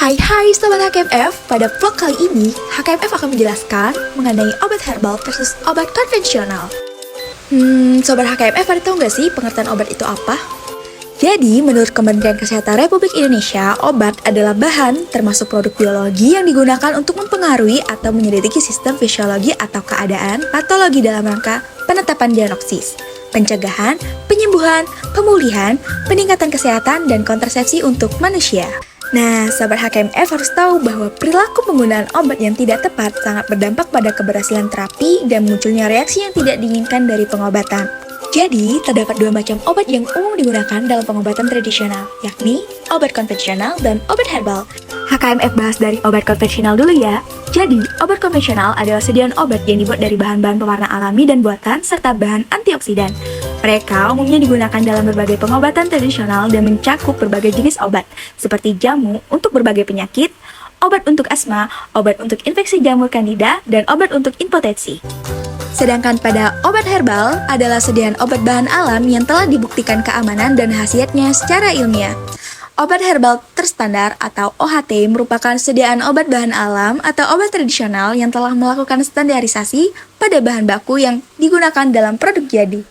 Hai Sobat HKMF, pada vlog kali ini HKMF akan menjelaskan mengenai obat herbal versus obat konvensional. Sobat HKMF pada tahu nggak sih pengertian obat itu apa? Jadi, menurut Kementerian Kesehatan Republik Indonesia, obat adalah bahan termasuk produk biologi yang digunakan untuk mempengaruhi atau menyelidiki sistem fisiologi atau keadaan patologi dalam rangka penetapan diagnosis, pencegahan, penyembuhan, pemulihan, peningkatan kesehatan, dan kontrasepsi untuk manusia. Nah, Sobat HKMF harus tahu bahwa perilaku penggunaan obat yang tidak tepat sangat berdampak pada keberhasilan terapi dan munculnya reaksi yang tidak diinginkan dari pengobatan. Jadi, terdapat dua macam obat yang umum digunakan dalam pengobatan tradisional, yakni obat konvensional dan obat herbal. HKMF bahas dari obat konvensional dulu ya. Jadi, obat konvensional adalah sediaan obat yang dibuat dari bahan-bahan pewarna alami dan buatan serta bahan antioksidan. Mereka umumnya digunakan dalam berbagai pengobatan tradisional dan mencakup berbagai jenis obat, seperti jamu untuk berbagai penyakit, obat untuk asma, obat untuk infeksi jamur kandida, dan obat untuk impotensi. Sedangkan pada obat herbal adalah sediaan obat bahan alam yang telah dibuktikan keamanan dan khasiatnya secara ilmiah. Obat herbal terstandar atau OHT merupakan sediaan obat bahan alam atau obat tradisional yang telah melakukan standarisasi pada bahan baku yang digunakan dalam produk jadi.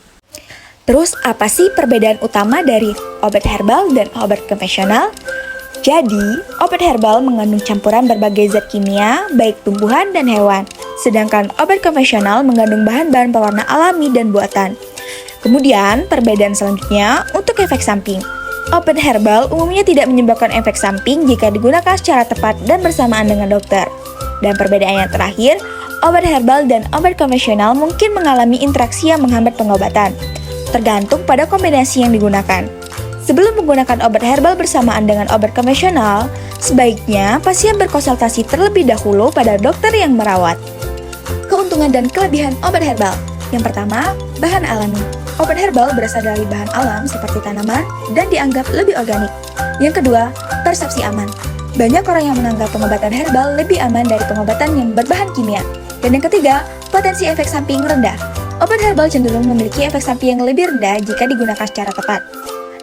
Terus apa sih perbedaan utama dari obat herbal dan obat konvensional? Jadi, obat herbal mengandung campuran berbagai zat kimia, baik tumbuhan dan hewan. Sedangkan obat konvensional mengandung bahan-bahan pewarna alami dan buatan. Kemudian, perbedaan selanjutnya untuk efek samping. Obat herbal umumnya tidak menyebabkan efek samping jika digunakan secara tepat dan bersamaan dengan dokter. Dan perbedaan yang terakhir, obat herbal dan obat konvensional mungkin mengalami interaksi yang menghambat pengobatan, tergantung pada kombinasi yang digunakan. Sebelum menggunakan obat herbal bersamaan dengan obat konvensional, sebaiknya pasien berkonsultasi terlebih dahulu pada dokter yang merawat. Keuntungan dan kelebihan obat herbal. Yang pertama, bahan alami. Obat herbal berasal dari bahan alam seperti tanaman dan dianggap lebih organik. Yang kedua, persepsi aman. Banyak orang yang menganggap pengobatan herbal lebih aman dari pengobatan yang berbahan kimia. Dan yang ketiga, potensi efek samping rendah. Obat herbal cenderung memiliki efek samping yang lebih rendah jika digunakan secara tepat.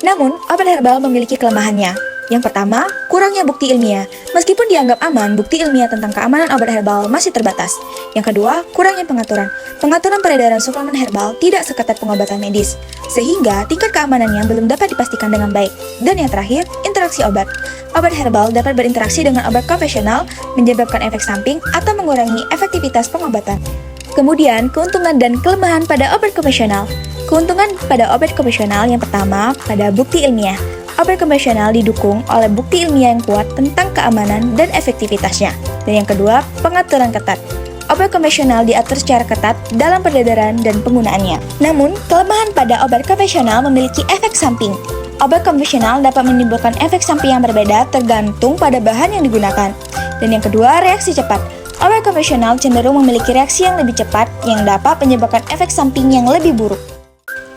Namun, obat herbal memiliki kelemahannya. Yang pertama, kurangnya bukti ilmiah. Meskipun dianggap aman, bukti ilmiah tentang keamanan obat herbal masih terbatas. Yang kedua, kurangnya pengaturan. Pengaturan peredaran suplemen herbal tidak seketat pengobatan medis, sehingga tingkat keamanannya belum dapat dipastikan dengan baik. Dan yang terakhir, interaksi obat. Obat herbal dapat berinteraksi dengan obat konvensional, menyebabkan efek samping atau mengurangi efektivitas pengobatan. Kemudian, keuntungan dan kelemahan pada obat konvensional. Keuntungan pada obat konvensional yang pertama, pada bukti ilmiah. Obat konvensional didukung oleh bukti ilmiah yang kuat tentang keamanan dan efektivitasnya. Dan yang kedua, pengaturan ketat. Obat konvensional diatur secara ketat dalam peredaran dan penggunaannya. Namun, kelemahan pada obat konvensional memiliki efek samping. Obat konvensional dapat menimbulkan efek samping yang berbeda tergantung pada bahan yang digunakan. Dan yang kedua, reaksi cepat. Obat konvensional cenderung memiliki reaksi yang lebih cepat yang dapat menyebabkan efek samping yang lebih buruk.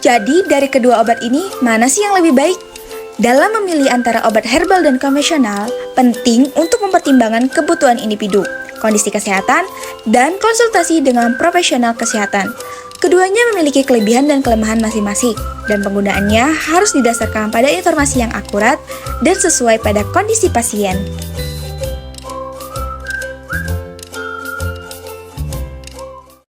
Jadi, dari kedua obat ini, mana sih yang lebih baik? Dalam memilih antara obat herbal dan konvensional, penting untuk mempertimbangkan kebutuhan individu, kondisi kesehatan, dan konsultasi dengan profesional kesehatan. Keduanya memiliki kelebihan dan kelemahan masing-masing, dan penggunaannya harus didasarkan pada informasi yang akurat dan sesuai pada kondisi pasien.